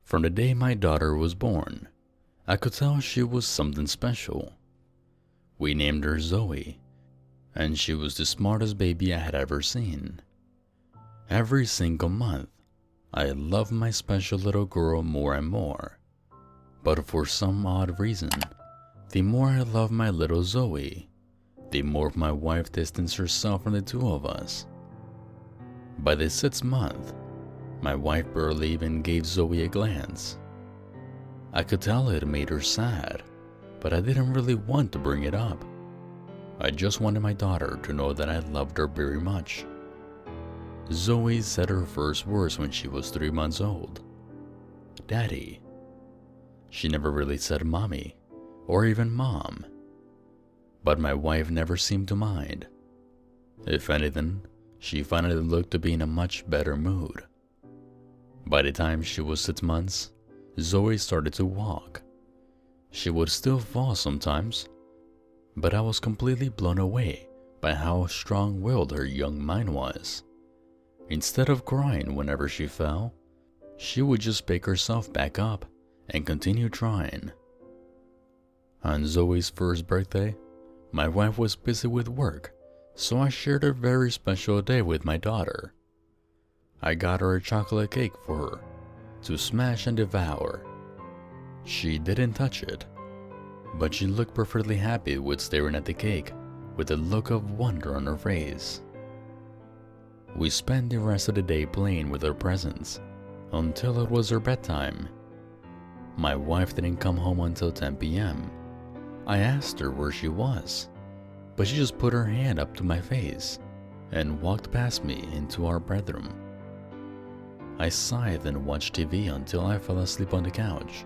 From the day my daughter was born, I could tell she was something special. We named her Zoe, and she was the smartest baby I had ever seen. Every single month, I loved my special little girl more and more. But for some odd reason, the more I loved my little Zoe, the more my wife distanced herself from the two of us. By the 6th month, my wife barely even gave Zoe a glance. I could tell it made her sad, but I didn't really want to bring it up. I just wanted my daughter to know that I loved her very much. Zoe said her first words when she was 3 months old. Daddy. She never really said mommy, or even mom. But my wife never seemed to mind. If anything, she finally looked to be in a much better mood. By the time she was 6 months, Zoe started to walk. She would still fall sometimes, but I was completely blown away by how strong-willed her young mind was. Instead of crying whenever she fell, she would just pick herself back up and continue trying. On Zoe's first birthday, my wife was busy with work, so I shared a very special day with my daughter. I got her a chocolate cake for her to smash and devour. She didn't touch it, but she looked perfectly happy with staring at the cake with a look of wonder on her face. We spent the rest of the day playing with her presents until it was her bedtime. My wife didn't come home until 10 p.m. I asked her where she was, but she just put her hand up to my face and walked past me into our bedroom. I sighed and watched TV until I fell asleep on the couch.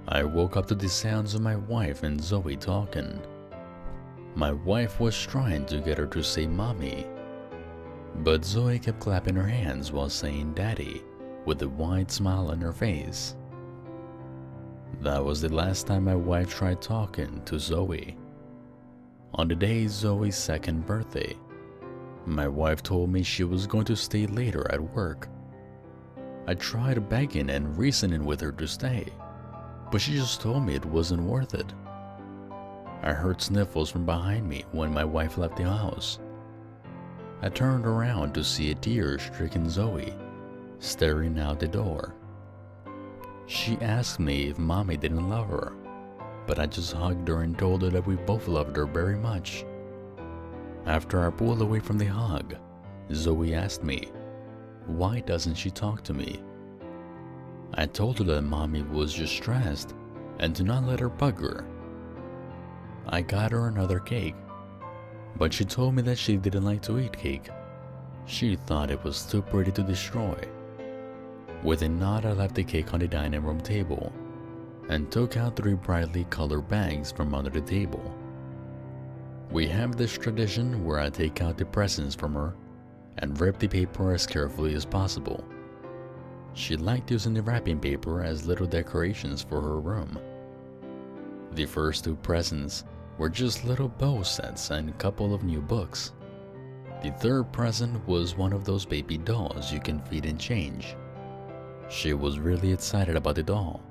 I woke up to the sounds of my wife and Zoe talking. My wife was trying to get her to say mommy, but Zoe kept clapping her hands while saying daddy with a wide smile on her face. That was the last time my wife tried talking to Zoe. On the day Zoe's 2nd birthday, my wife told me she was going to stay later at work. I tried begging and reasoning with her to stay, but she just told me it wasn't worth it. I heard sniffles from behind me when my wife left the house. I turned around to see a tear-stricken Zoe staring out the door. She asked me if mommy didn't love her, but I just hugged her and told her that we both loved her very much. After I pulled away from the hug, Zoe asked me, why doesn't she talk to me? I told her that mommy was just stressed and to not let her bug her. I got her another cake, but she told me that she didn't like to eat cake. She thought it was too pretty to destroy. With a nod, I left the cake on the dining room table and took out 3 brightly colored bags from under the table. We have this tradition where I take out the presents from her and rip the paper as carefully as possible. She liked using the wrapping paper as little decorations for her room. The first 2 presents were just little bow sets and a couple of new books. The 3rd present was one of those baby dolls you can feed and change. She was really excited about the doll.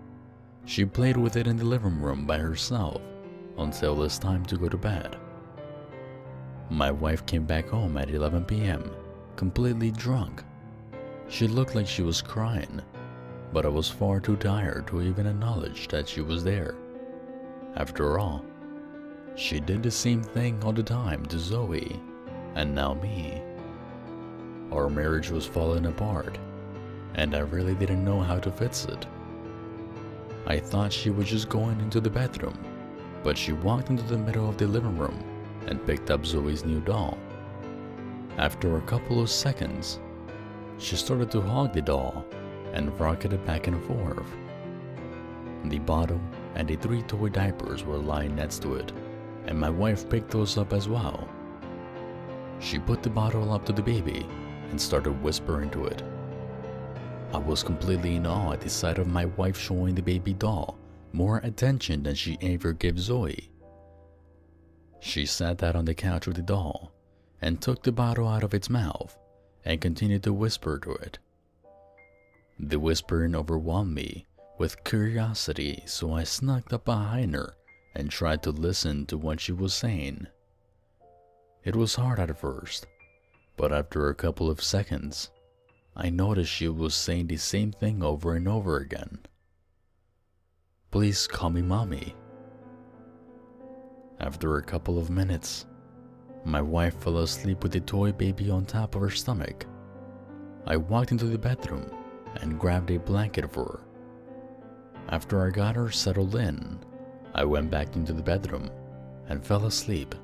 She played with it in the living room by herself until it's time to go to bed. My wife came back home at 11 p.m. completely drunk. She looked like she was crying, but I was far too tired to even acknowledge that she was there. After all, she did the same thing all the time to Zoe, and now me. Our marriage was falling apart, and I really didn't know how to fix it. I thought she was just going into the bedroom, but she walked into the middle of the living room and picked up Zoe's new doll. After a couple of seconds, she started to hug the doll and rock it back and forth. The bottle and the 3 toy diapers were lying next to it, and my wife picked those up as well. She put the bottle up to the baby and started whispering to it. I was completely in awe at the sight of my wife showing the baby doll more attention than she ever gave Zoe. She sat down on the couch with the doll and took the bottle out of its mouth and continued to whisper to it. The whispering overwhelmed me with curiosity, so I snuck up behind her and tried to listen to what she was saying. It was hard at first, but after a couple of seconds, I noticed she was saying the same thing over and over again. "Please call me mommy." After a couple of minutes, my wife fell asleep with the toy baby on top of her stomach. I walked into the bedroom and grabbed a blanket for her. After I got her settled in, I went back into the bedroom and fell asleep.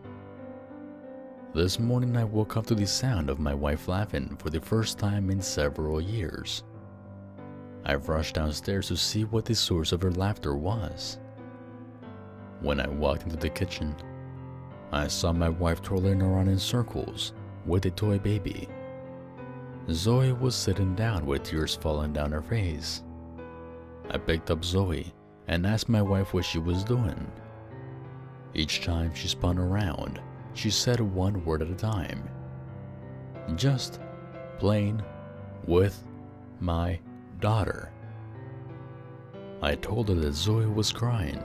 This morning I woke up to the sound of my wife laughing for the first time in several years. I rushed downstairs to see what the source of her laughter was. When I walked into the kitchen, I saw my wife twirling around in circles with a toy baby. Zoe was sitting down with tears falling down her face. I picked up Zoe and asked my wife what she was doing. Each time she spun around, she said one word at a time. "Just playing with my daughter." I told her that Zoe was crying,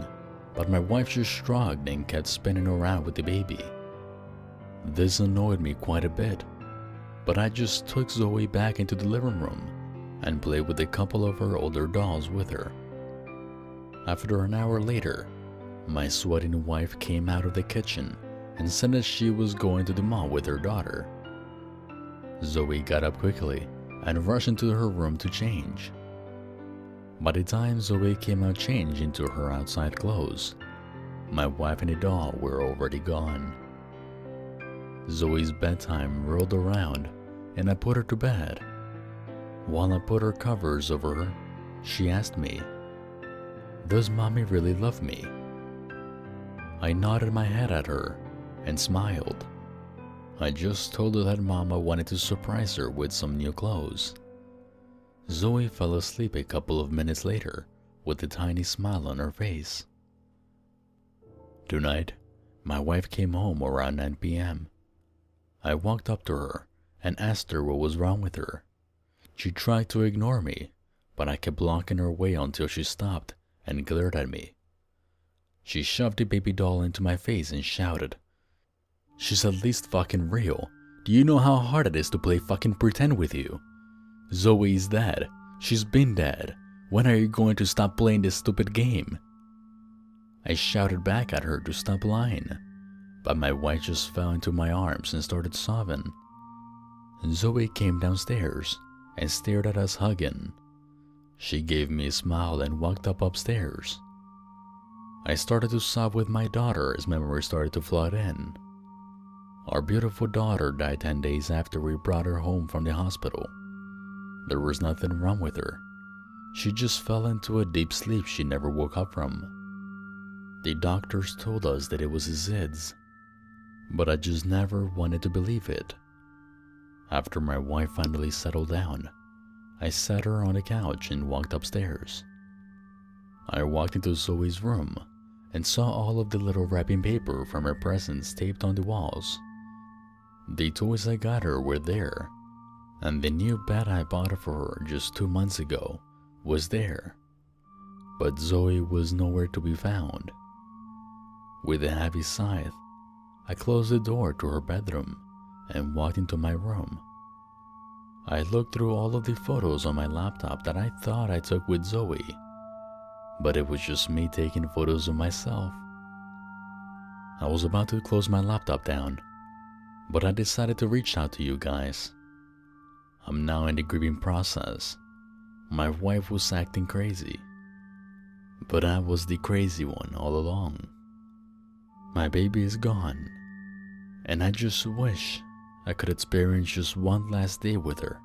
but my wife just shrugged and kept spinning around with the baby. This annoyed me quite a bit, but I just took Zoe back into the living room and played with a couple of her older dolls with her. After an hour later, my sweating wife came out of the kitchen and said that she was going to the mall with her daughter. Zoe got up quickly and rushed into her room to change. By the time Zoe came out changed into her outside clothes, my wife and the doll were already gone. Zoe's bedtime rolled around and I put her to bed. While I put her covers over her, she asked me, "Does mommy really love me?" I nodded my head at her and smiled. I just told her that Mama wanted to surprise her with some new clothes. Zoe fell asleep a couple of minutes later with a tiny smile on her face. Tonight, my wife came home around 9 p.m. I walked up to her and asked her what was wrong with her. She tried to ignore me, but I kept blocking her way until she stopped and glared at me. She shoved the baby doll into my face and shouted, "She's at least fucking real. Do you know how hard it is to play fucking pretend with you? Zoe is dead. She's been dead. When are you going to stop playing this stupid game?" I shouted back at her to stop lying, but my wife just fell into my arms and started sobbing. Zoe came downstairs and stared at us hugging. She gave me a smile and walked upstairs. I started to sob with my daughter as memories started to flood in. Our beautiful daughter died 10 days after we brought her home from the hospital. There was nothing wrong with her. She just fell into a deep sleep she never woke up from. The doctors told us that it was a SIDS, but I just never wanted to believe it. After my wife finally settled down, I sat her on the couch and walked upstairs. I walked into Zoe's room and saw all of the little wrapping paper from her presents taped on the walls. The toys I got her were there, and the new bed I bought for her just 2 months ago was there, but Zoe was nowhere to be found. With a heavy sigh, I closed the door to her bedroom and walked into my room. I looked through all of the photos on my laptop that I thought I took with Zoe, but it was just me taking photos of myself. I was about to close my laptop down, but I decided to reach out to you guys. I'm now in the grieving process. My wife was acting crazy, but I was the crazy one all along. My baby is gone, and I just wish I could experience just one last day with her.